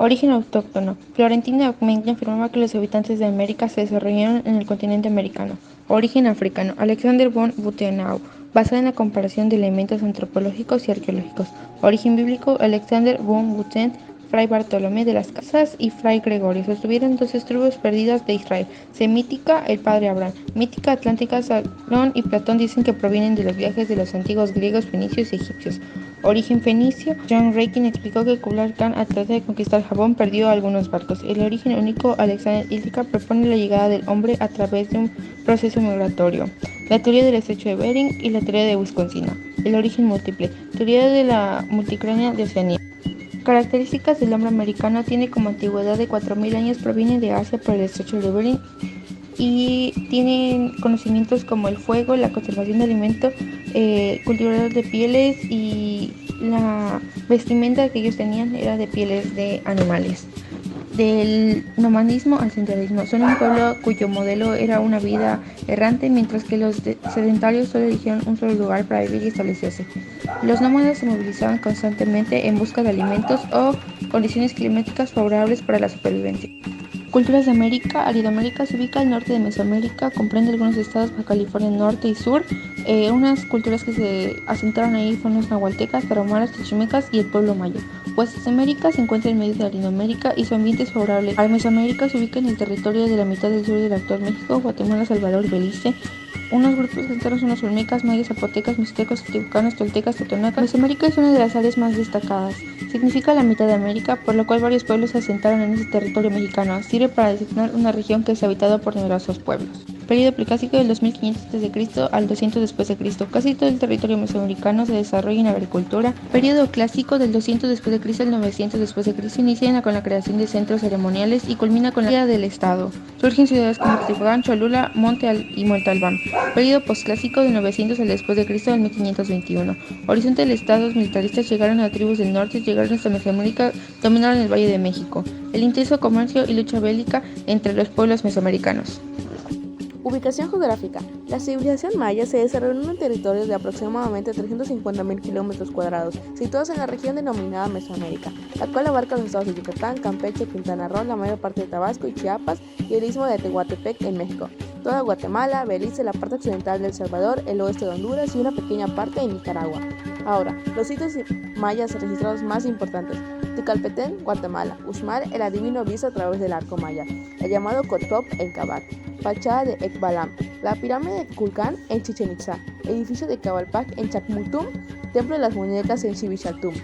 Origen autóctono. Florentino Augmentin afirmaba que los habitantes de América se desarrollaron en el continente americano. Origen africano. Alexander von Butenau, basada en la comparación de elementos antropológicos y arqueológicos. Origen bíblico. Alexander von Buten, Fray Bartolomé de las Casas y Fray Gregorio sostuvieron 12 tribus perdidas de Israel. Semítica, el padre Abraham. Mítica atlántica, Salón y Platón dicen que provienen de los viajes de los antiguos griegos, fenicios y egipcios. Origen fenicio. John Rankin explicó que Kublai Khan, al tratar de conquistar Japón, perdió algunos barcos. El origen único. Alexander Ilka propone la llegada del hombre a través de un proceso migratorio. La teoría del estrecho de Bering y la teoría de Wisconsin. El origen múltiple. Teoría de la multicrania de Oceanía. Características del hombre americano. Tiene como antigüedad de 4000 años, proviene de Asia por el estrecho de Bering y tienen conocimientos como el fuego, la conservación de alimentos, cultivar de pieles, y la vestimenta que ellos tenían era de pieles de animales. Del nomadismo al senderismo. Son un pueblo cuyo modelo era una vida errante, mientras que los sedentarios solo eligieron un solo lugar para vivir y establecerse. Los nómadas se movilizaban constantemente en busca de alimentos o condiciones climáticas favorables para la supervivencia. Culturas de América. Aridoamérica se ubica al norte de Mesoamérica, comprende algunos estados, Baja California Norte y Sur. Unas culturas que se asentaron ahí fueron los nahualtecas, tarahumaras, chichimecas y el pueblo maya. West América se encuentra en medio de Aridoamérica y su ambiente es favorable. Mesoamérica se ubica en el territorio de la mitad del sur del actual México, Guatemala, Salvador y Belice. Unos grupos enteros son los olmecas, mayas, zapotecas, mixtecos, teotihuacanos, toltecas, totonacas. Mesoamérica es una de las áreas más destacadas. Significa la mitad de América, por lo cual varios pueblos se asentaron en ese territorio mexicano. Sirve para designar una región que es habitada por numerosos pueblos. Periodo preclásico del 2500 a.C. al 200 después de Cristo. Casi todo el territorio mesoamericano se desarrolla en agricultura. Periodo clásico del 200 después de Cristo al 900 después de Cristo inicia con la creación de centros ceremoniales y culmina con la vida del Estado. Surgen ciudades como Teotihuacán, Cholula, y Monte Albán. Periodo posclásico del 900 al después de Cristo al 1521. Horizonte de estados militaristas llegaron a tribus del norte, llegaron hasta Mesoamérica, dominaron el Valle de México. El intenso comercio y lucha bélica entre los pueblos mesoamericanos. Ubicación geográfica. La civilización maya se desarrolló en un territorio de aproximadamente 350.000 kilómetros cuadrados, situados en la región denominada Mesoamérica, la cual abarca los estados de Yucatán, Campeche, Quintana Roo, la mayor parte de Tabasco y Chiapas y el istmo de Tehuantepec en México, toda Guatemala, Belice, la parte occidental de El Salvador, el oeste de Honduras y una pequeña parte de Nicaragua. Ahora, los sitios mayas registrados más importantes. Ticalpetén, Guatemala. Uxmal, el adivino visto a través del arco maya. El llamado Cotop en Cabac. Fachada de Ekbalam. La pirámide de Kulcán en Chichen Itzá. Edificio de Cabalpac en Chacmutum. Templo de las muñecas en Xibichaltum.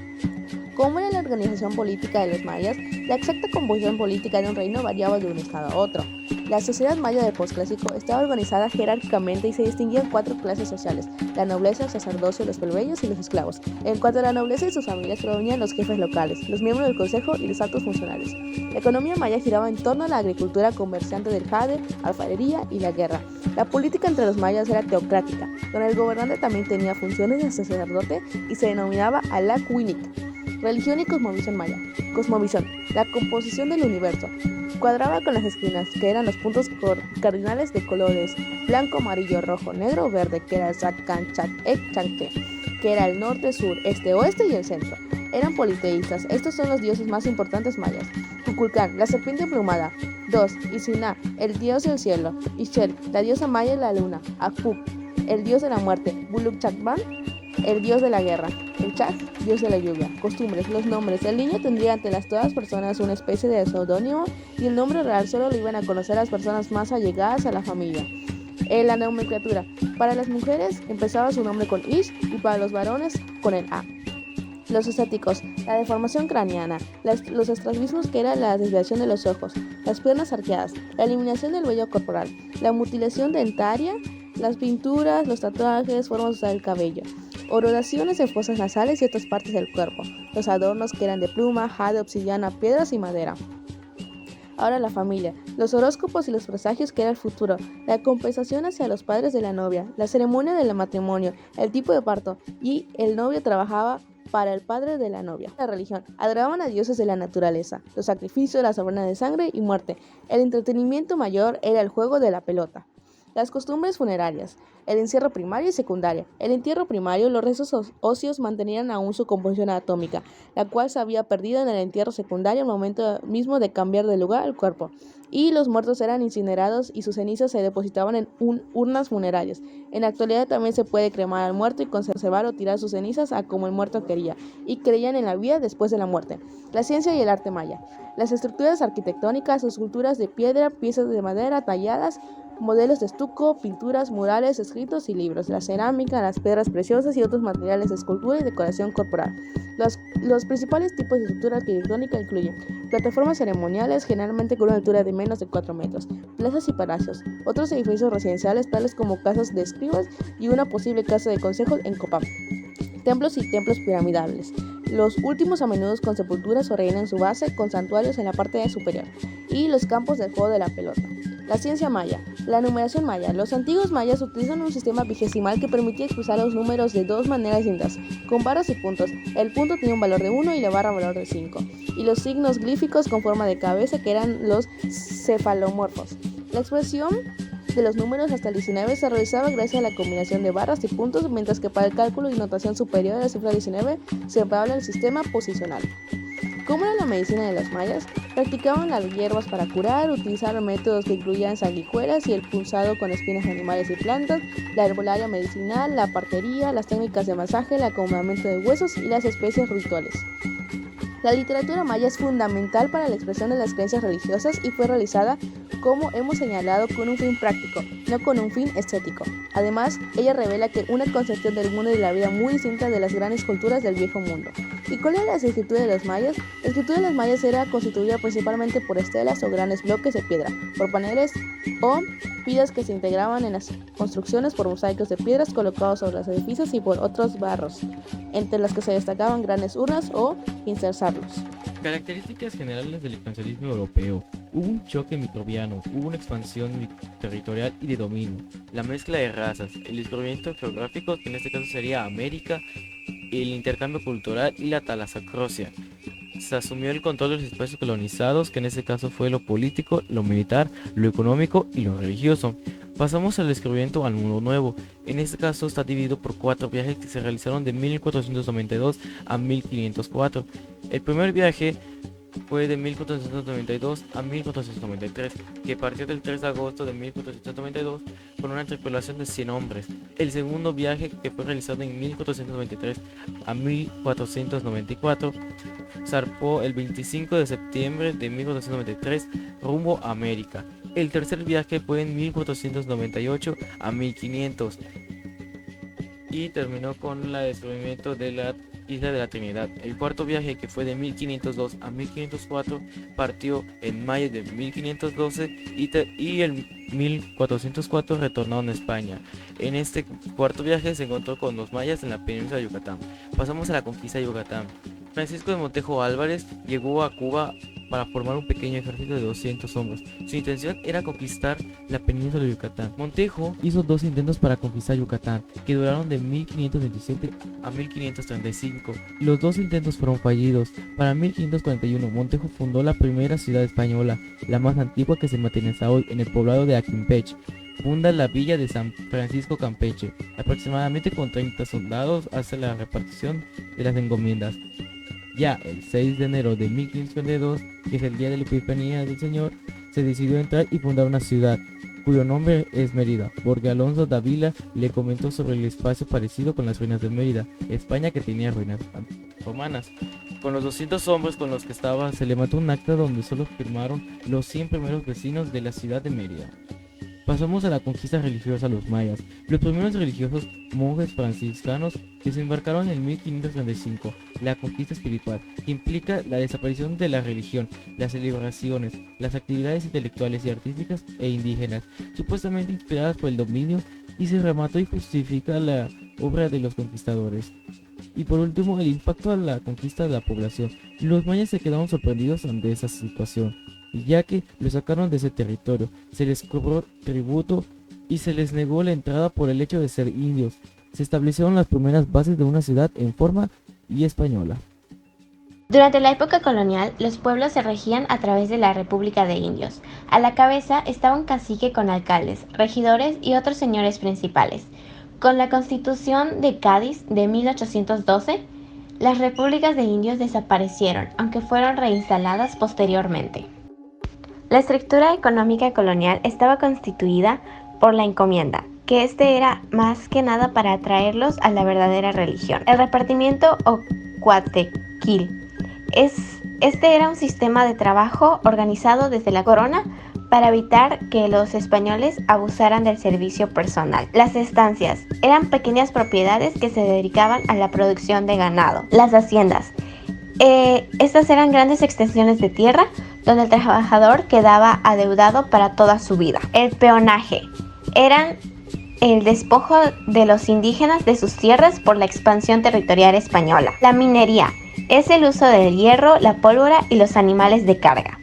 ¿Cómo era la organización política de los mayas? La exacta composición política de un reino variaba de un estado a otro. La sociedad maya del posclásico estaba organizada jerárquicamente y se distinguía en 4 clases sociales: la nobleza, el sacerdocio, los plebeyos y los esclavos. En cuanto a la nobleza y sus familias, provenían los jefes locales, los miembros del consejo y los altos funcionarios. La economía maya giraba en torno a la agricultura comerciante del jade, alfarería y la guerra. La política entre los mayas era teocrática, donde el gobernante también tenía funciones de sacerdote y se denominaba Alacuinic. Religión y cosmovisión maya. Cosmovisión. La composición del universo. Cuadraba con las esquinas, que eran los puntos cardinales de colores blanco, amarillo, rojo, negro, verde, que era el Sacan, Chac, Ek, Chanque, que era el norte, sur, este, oeste y el centro. Eran politeístas. Estos son los dioses más importantes mayas. Kukulcán, la serpiente emplumada. 2. Isiná, el dios del cielo. Ixchel, la diosa maya y la luna. Akpuk, el dios de la muerte. Bulukchakban, el dios de la guerra. El Chak, dios de la lluvia. Costumbres. Los nombres. El niño tendría ante las todas personas una especie de seudónimo y el nombre real solo lo iban a conocer las personas más allegadas a la familia. La nomenclatura. Para las mujeres empezaba su nombre con Ish y para los varones con el A. Los estéticos, la deformación craneana, los estrabismos, que era la desviación de los ojos, las piernas arqueadas, la eliminación del vello corporal, la mutilación dentaria, las pinturas, los tatuajes, formas de usar el cabello, ororaciones en fosas nasales y otras partes del cuerpo, los adornos, que eran de pluma, jade, obsidiana, piedras y madera. Ahora la familia, los horóscopos y los presagios, que era el futuro, la compensación hacia los padres de la novia, la ceremonia del matrimonio, el tipo de parto, y el novio trabajaba para el padre de la novia. La religión. Adoraban a dioses de la naturaleza, los sacrificios, la soberana de sangre y muerte. El entretenimiento mayor era el juego de la pelota. Las costumbres funerarias. El encierro primario y secundario. El entierro primario, los restos óseos mantenían aún su composición anatómica, la cual se había perdido en el entierro secundario al momento mismo de cambiar de lugar el cuerpo. Y los muertos eran incinerados y sus cenizas se depositaban en urnas funerarias. En la actualidad también se puede cremar al muerto y conservar o tirar sus cenizas a como el muerto quería, y creían en la vida después de la muerte. La ciencia y el arte maya. Las estructuras arquitectónicas, esculturas de piedra, piezas de madera talladas, modelos de estuco, pinturas, murales, escritos y libros, la cerámica, las piedras preciosas y otros materiales de escultura y decoración corporal. Los principales tipos de estructura arquitectónica incluyen plataformas ceremoniales, generalmente con una altura de menos de 4 metros, plazas y palacios, otros edificios residenciales tales como casas de escribas y una posible casa de consejos en Copán, templos y templos piramidales. Los últimos a menudo con sepulturas o rellenan su base con santuarios en la parte superior, y los campos del juego de la pelota. La ciencia maya. La numeración maya. Los antiguos mayas utilizan un sistema vigesimal que permitía expresar los números de dos maneras distintas, con barras y puntos. El punto tenía un valor de 1 y la barra un valor de 5. Y los signos glíficos con forma de cabeza, que eran los cefalomorfos. La expresión de los números hasta el 19 se realizaba gracias a la combinación de barras y puntos, mientras que para el cálculo y notación superior a la cifra 19 se empleaba el sistema posicional. ¿Cómo era la medicina de los mayas? Practicaban las hierbas para curar, utilizaron métodos que incluían sanguijuelas y el punzado con espinas de animales y plantas, la herbolaria medicinal, la partería, las técnicas de masaje, el acomodamiento de huesos y las especies rituales. La literatura maya es fundamental para la expresión de las creencias religiosas y fue realizada, como hemos señalado, con un fin práctico, no con un fin estético. Además, ella revela que una concepción del mundo y de la vida muy distinta de las grandes culturas del viejo mundo. ¿Y cuál era la escritura de los mayas? La escritura de los mayas era constituida principalmente por estelas o grandes bloques de piedra, por paneles o piedras que se integraban en las construcciones, por mosaicos de piedras colocados sobre los edificios y por otros barros, entre los que se destacaban grandes urnas o incersarlos. Características generales del expansionismo europeo. Hubo un choque microbiano, hubo una expansión territorial y de dominio, la mezcla de razas, el descubrimiento geográfico, que en este caso sería América, el intercambio cultural y la talasocracia. Se asumió el control de los espacios colonizados, que en este caso fue lo político, lo militar, lo económico y lo religioso. Pasamos al descubrimiento al mundo nuevo. En este caso está dividido por 4 viajes que se realizaron de 1492 a 1504. El primer viaje fue de 1492 a 1493, que partió del 3 de agosto de 1492 con una tripulación de 100 hombres. El segundo viaje, que fue realizado en 1493 a 1494, zarpó el 25 de septiembre de 1493 rumbo a América. El tercer viaje fue en 1498 a 1500 y terminó con el descubrimiento de la Isla de la Trinidad. El cuarto viaje, que fue de 1502 a 1504, partió en mayo de 1512 y el 1404 retornaron a España. En este cuarto viaje se encontró con los mayas en la península de Yucatán. Pasamos a la conquista de Yucatán. Francisco de Montejo Álvarez llegó a Cuba para formar un pequeño ejército de 200 hombres. Su intención era conquistar la península de Yucatán. Montejo hizo 2 intentos para conquistar Yucatán, que duraron de 1527 a 1535. Los 2 intentos fueron fallidos. Para 1541, Montejo fundó la primera ciudad española, la más antigua que se mantiene hasta hoy, en el poblado de Aquimpech. Funda la villa de San Francisco Campeche. Aproximadamente con 30 soldados hace la repartición de las encomiendas. Ya el 6 de enero de 1522, que es el día de la Epifanía del Señor, se decidió entrar y fundar una ciudad, cuyo nombre es Mérida, porque Alonso de Avila le comentó sobre el espacio parecido con las ruinas de Mérida, España, que tenía ruinas romanas. Con los 200 hombres con los que estaba, se levantó un acta donde solo firmaron los 100 primeros vecinos de la ciudad de Mérida. Pasamos a la conquista religiosa a los mayas. Los primeros religiosos monjes franciscanos desembarcaron en 1535, la conquista espiritual, que implica la desaparición de la religión, las celebraciones, las actividades intelectuales y artísticas e indígenas, supuestamente inspiradas por el dominio, y se remató y justifica la obra de los conquistadores. Y por último, el impacto a la conquista de la población. Los mayas se quedaron sorprendidos ante esa situación, ya que los sacaron de ese territorio, se les cobró tributo y se les negó la entrada por el hecho de ser indios. Se establecieron las primeras bases de una ciudad en forma y española. Durante la época colonial, los pueblos se regían a través de la República de Indios. A la cabeza estaba un cacique con alcaldes, regidores y otros señores principales. Con la Constitución de Cádiz de 1812, las repúblicas de indios desaparecieron, aunque fueron reinstaladas posteriormente. La estructura económica colonial estaba constituida por la encomienda, que era más que nada para atraerlos a la verdadera religión. El repartimiento o cuatequil. Este era un sistema de trabajo organizado desde la corona para evitar que los españoles abusaran del servicio personal. Las estancias eran pequeñas propiedades que se dedicaban a la producción de ganado. Las haciendas. Estas eran grandes extensiones de tierra donde el trabajador quedaba adeudado para toda su vida. El peonaje. Eran el despojo de los indígenas de sus tierras por la expansión territorial española. La minería. Es el uso del hierro, la pólvora y los animales de carga.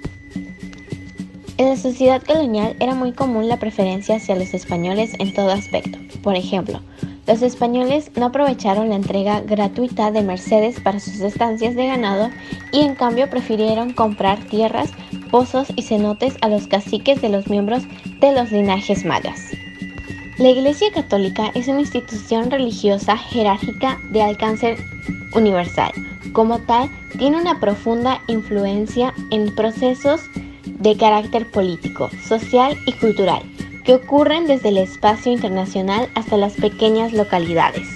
En la sociedad colonial era muy común la preferencia hacia los españoles en todo aspecto. Por ejemplo, los españoles no aprovecharon la entrega gratuita de mercedes para sus estancias de ganado y en cambio prefirieron comprar tierras, pozos y cenotes a los caciques de los miembros de los linajes mayas. La Iglesia Católica es una institución religiosa jerárquica de alcance universal. Como tal, tiene una profunda influencia en procesos de carácter político, social y cultural, que ocurren desde el espacio internacional hasta las pequeñas localidades.